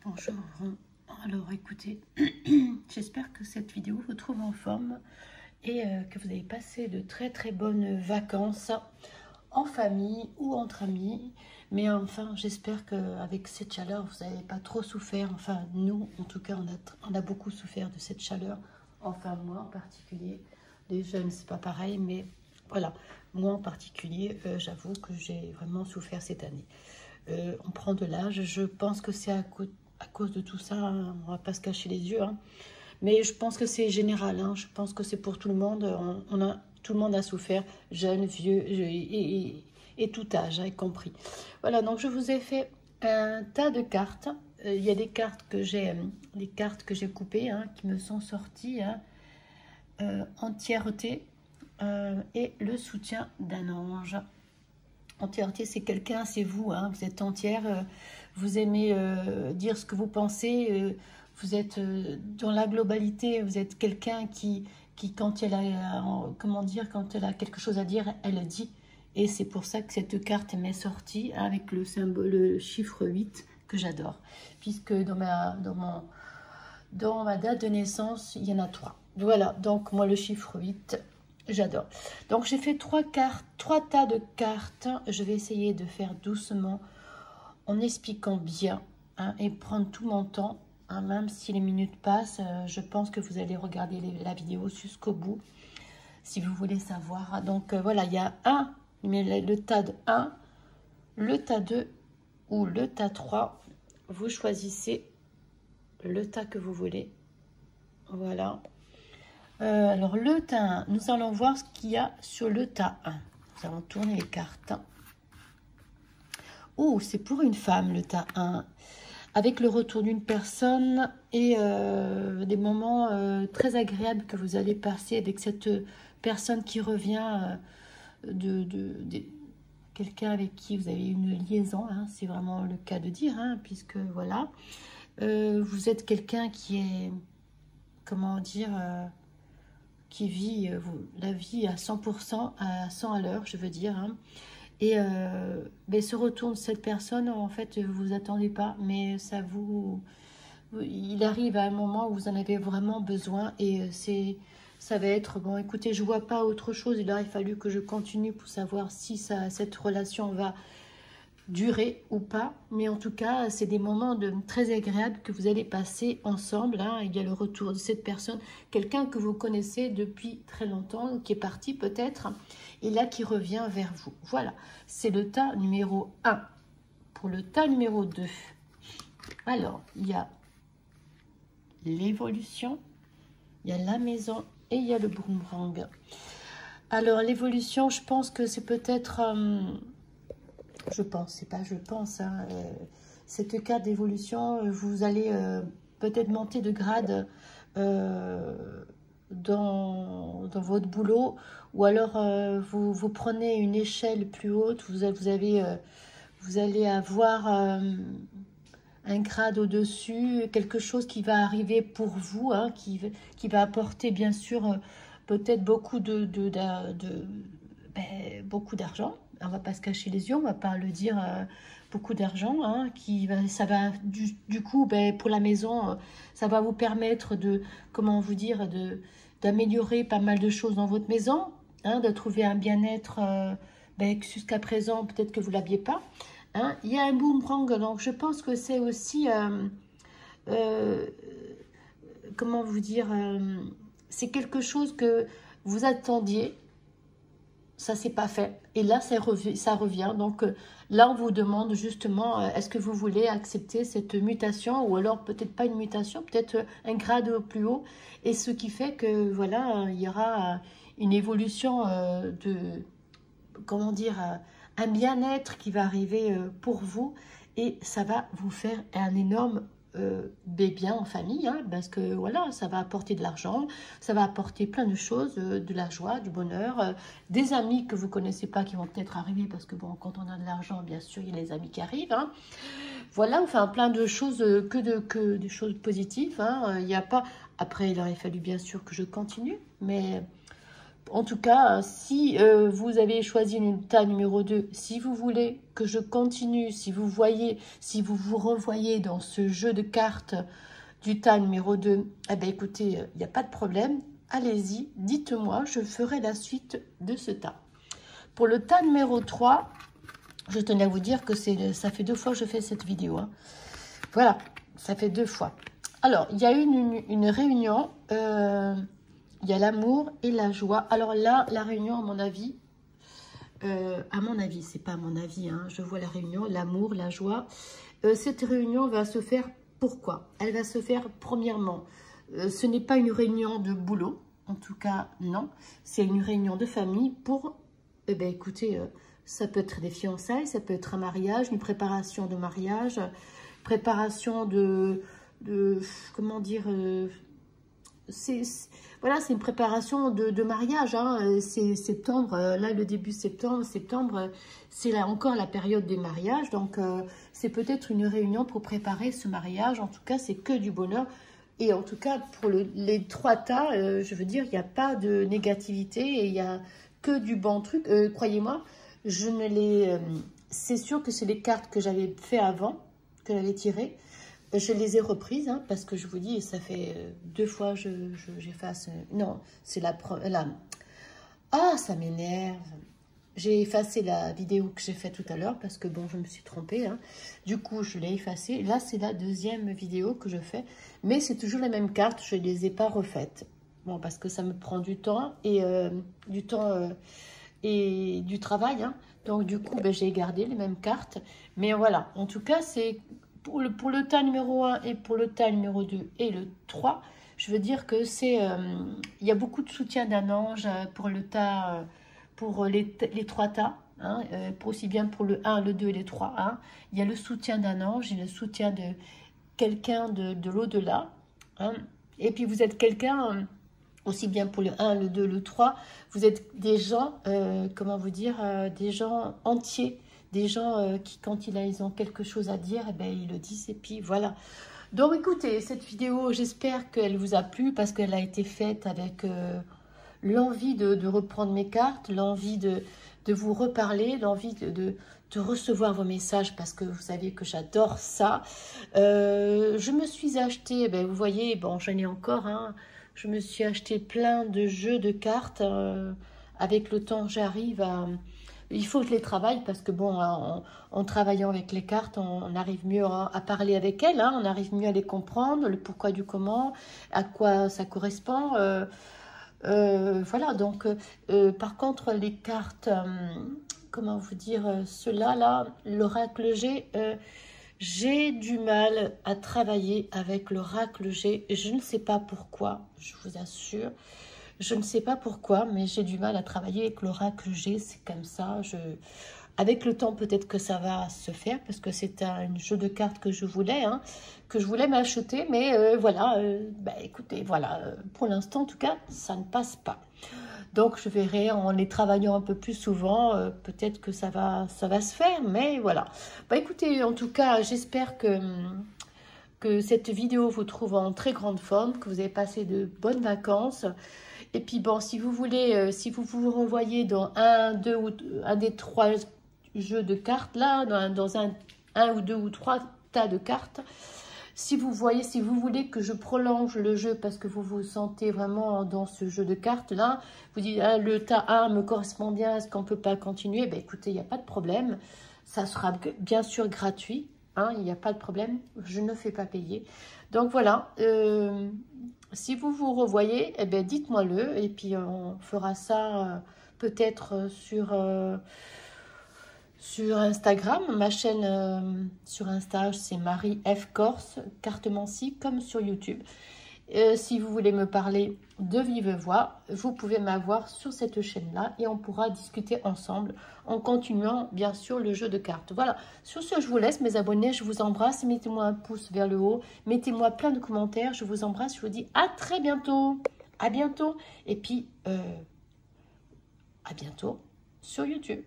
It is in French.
Bonjour. Alors écoutez, j'espère que cette vidéo vous trouve en forme et que vous avez passé de très bonnes vacances en famille ou entre amis. Mais enfin, j'espère qu'avec cette chaleur, vous n'avez pas trop souffert. Enfin, nous, en tout cas, on a beaucoup souffert de cette chaleur. Enfin, moi en particulier. Les jeunes, c'est pas pareil, mais voilà. Moi en particulier, j'avoue que j'ai vraiment souffert cette année. On prend de l'âge. Je pense que c'est à cause de tout ça, hein. On va pas se cacher les yeux, hein. Mais je pense que c'est général, hein. Je pense que c'est pour tout le monde. Tout le monde a souffert, jeunes, vieux et tout âge, hein, y compris. Voilà, donc je vous ai fait un tas de cartes. Il y a des cartes que j'ai coupées, hein, qui me sont sorties, hein, entièreté et le soutien d'un ange. Entièreté, c'est quelqu'un, c'est vous, hein, vous êtes entière, vous aimez dire ce que vous pensez, vous êtes dans la globalité, vous êtes quelqu'un qui quand elle a, comment dire, quand elle a quelque chose à dire, elle le dit. Et c'est pour ça que cette carte m'est sortie avec le symbole, le chiffre 8 que j'adore. Puisque dans ma date de naissance, il y en a 3. Voilà, donc moi le chiffre 8... j'adore. Donc j'ai fait 3 tas de cartes. Je vais essayer de faire doucement en expliquant bien, hein, et prendre tout mon temps, hein, même si les minutes passent. Je pense que vous allez regarder la vidéo jusqu'au bout si vous voulez savoir. Donc voilà, il y a le tas de 1, le tas 2 ou le tas 3. Vous choisissez le tas que vous voulez. Voilà. Alors le tas 1, nous allons voir ce qu'il y a sur le tas 1. Nous allons tourner les cartes. Oh, c'est pour une femme le tas 1. Avec le retour d'une personne et des moments très agréables que vous allez passer avec cette personne qui revient de quelqu'un avec qui vous avez une liaison, hein, c'est vraiment le cas de dire, hein, puisque voilà, vous êtes quelqu'un qui est, comment dire, qui vit la vie à 100%, à 100 à l'heure, je veux dire, hein. Et ce retour de cette personne, en fait, vous attendez pas, mais ça il arrive à un moment où vous en avez vraiment besoin, et ça va être, bon, écoutez, je vois pas autre chose, il aurait fallu que je continue pour savoir si cette relation va durer ou pas, mais en tout cas c'est des moments très agréables que vous allez passer ensemble, hein. Il y a le retour de cette personne, quelqu'un que vous connaissez depuis très longtemps, qui est parti peut-être, et là qui revient vers vous. Voilà, c'est le tas numéro 1. Pour le tas numéro 2, alors il y a l'évolution, il y a la maison et il y a le boomerang. Alors l'évolution, je pense que c'est peut-être... je pense, c'est pas je pense, hein, cette carte d'évolution, vous allez peut-être monter de grade dans votre boulot, ou alors vous prenez une échelle plus haute, vous allez avoir un grade au-dessus, quelque chose qui va arriver pour vous, hein, qui va apporter bien sûr peut-être beaucoup beaucoup d'argent. On va pas se cacher les yeux, on va pas le dire, beaucoup d'argent, hein, ça va du coup, pour la maison, ça va vous permettre de, comment vous dire, d'améliorer pas mal de choses dans votre maison, hein, de trouver un bien-être jusqu'à présent, peut-être que vous l'aviez pas, hein. Il y a un boomerang, donc je pense que c'est aussi, comment vous dire, c'est quelque chose que vous attendiez. Ça c'est pas fait, et là ça revient, donc là on vous demande justement, est-ce que vous voulez accepter cette mutation, ou alors peut-être pas une mutation, peut-être un grade plus haut, et ce qui fait que voilà, il y aura une évolution comment dire, un bien-être qui va arriver pour vous, et ça va vous faire un énorme bien en famille, hein, parce que voilà, ça va apporter de l'argent, ça va apporter plein de choses, de la joie, du bonheur, des amis que vous connaissez pas qui vont peut-être arriver, parce que bon, quand on a de l'argent, bien sûr, il y a les amis qui arrivent, hein. Voilà, enfin plein de choses, que des choses positives, hein. Il n'y a pas, après il aurait fallu bien sûr que je continue, mais En tout cas, si vous avez choisi une tas numéro 2, si vous voulez que je continue, si vous vous revoyez dans ce jeu de cartes du tas numéro 2, eh bien écoutez, il n'y a pas de problème. Allez-y, dites-moi, je ferai la suite de ce tas. Pour le tas numéro 3, je tenais à vous dire que ça fait 2 fois que je fais cette vidéo. Hein. Voilà, ça fait 2 fois. Alors, il y a eu une réunion, il y a l'amour et la joie. Alors là, la réunion, à mon avis, c'est pas à mon avis, hein, je vois la réunion, l'amour, la joie. Cette réunion va se faire, pourquoi? Elle va se faire, premièrement, ce n'est pas une réunion de boulot, en tout cas, non. C'est une réunion de famille pour, écoutez, ça peut être des fiançailles, ça peut être un mariage, une préparation de mariage, préparation de comment dire, voilà, c'est une préparation de mariage, hein. C'est septembre, là le début septembre, c'est là encore la période des mariages, donc c'est peut-être une réunion pour préparer ce mariage, en tout cas c'est que du bonheur, et en tout cas pour les 3 tas, je veux dire, il n'y a pas de négativité, et il n'y a que du bon truc, croyez-moi, je ne les... c'est sûr que c'est les cartes que j'avais fait avant, que j'avais tirées. Je les ai reprises, hein, parce que je vous dis, ça fait 2 fois que j'efface... non, c'est la... Ah, ça m'énerve. J'ai effacé la vidéo que j'ai faite tout à l'heure, parce que bon, je me suis trompée. Hein. Du coup, je l'ai effacée. Là, c'est la 2e vidéo que je fais. Mais c'est toujours les mêmes cartes, je ne les ai pas refaites. Bon, parce que ça me prend du temps, et du travail. Hein. Donc, du coup, j'ai gardé les mêmes cartes. Mais voilà, en tout cas, c'est... Pour le tas numéro 1 et pour le tas numéro 2 et le 3, je veux dire que c'est... il y a beaucoup de soutien d'un ange pour le tas, pour les 3 tas, hein, aussi bien pour le 1, le 2 et le 3. Hein. Il y a le soutien d'un ange et le soutien de quelqu'un de l'au-delà. Hein. Et puis vous êtes quelqu'un, aussi bien pour le 1, le 2, le 3, vous êtes des gens, comment vous dire, des gens entiers. Des gens qui, quand ils ont quelque chose à dire, ils le disent et puis voilà. Donc écoutez, cette vidéo, j'espère qu'elle vous a plu parce qu'elle a été faite avec l'envie de reprendre mes cartes, l'envie de vous reparler, l'envie de recevoir vos messages parce que vous savez que j'adore ça. Je me suis acheté, vous voyez, bon j'en ai encore, hein, je me suis acheté plein de jeux de cartes. Avec le temps, j'arrive à... Il faut que je les travaille parce que, bon, en travaillant avec les cartes, on arrive mieux à parler avec elles, hein, on arrive mieux à les comprendre, le pourquoi du comment, à quoi ça correspond. Voilà, donc, par contre, les cartes, comment vous dire, ceux-là, l'oracle G, j'ai du mal à travailler avec l'oracle G. Je ne sais pas pourquoi, je vous assure. Je ne sais pas pourquoi, mais j'ai du mal à travailler avec l'oracle G, c'est comme ça. Avec le temps, peut-être que ça va se faire, parce que c'est un jeu de cartes que je voulais, hein, m'acheter, mais voilà, écoutez, voilà, pour l'instant, en tout cas, ça ne passe pas. Donc, je verrai, en les travaillant un peu plus souvent, peut-être que ça va se faire, mais voilà. Écoutez, en tout cas, j'espère que cette vidéo vous trouve en très grande forme, que vous avez passé de bonnes vacances. Et puis bon, si vous voulez, si vous vous revoyez dans un des 3 jeux de cartes, là, dans un ou 2 ou 3 tas de cartes, si vous voulez que je prolonge le jeu parce que vous vous sentez vraiment dans ce jeu de cartes là, vous dites ah, le tas 1 me correspond bien, est-ce qu'on ne peut pas continuer? Écoutez, il n'y a pas de problème, ça sera bien sûr gratuit. Hein, il n'y a pas de problème, je ne fais pas payer. Donc voilà, si vous vous revoyez, dites-moi-le. Et puis on fera ça peut-être sur Instagram. Ma chaîne sur Insta, c'est Marie F. Corse, Cartemancie, comme sur YouTube. Si vous voulez me parler de vive voix, vous pouvez m'avoir sur cette chaîne-là et on pourra discuter ensemble en continuant, bien sûr, le jeu de cartes. Voilà, sur ce, je vous laisse, mes abonnés, je vous embrasse. Mettez-moi un pouce vers le haut, mettez-moi plein de commentaires, je vous embrasse, je vous dis à très bientôt. À bientôt et puis à bientôt sur YouTube.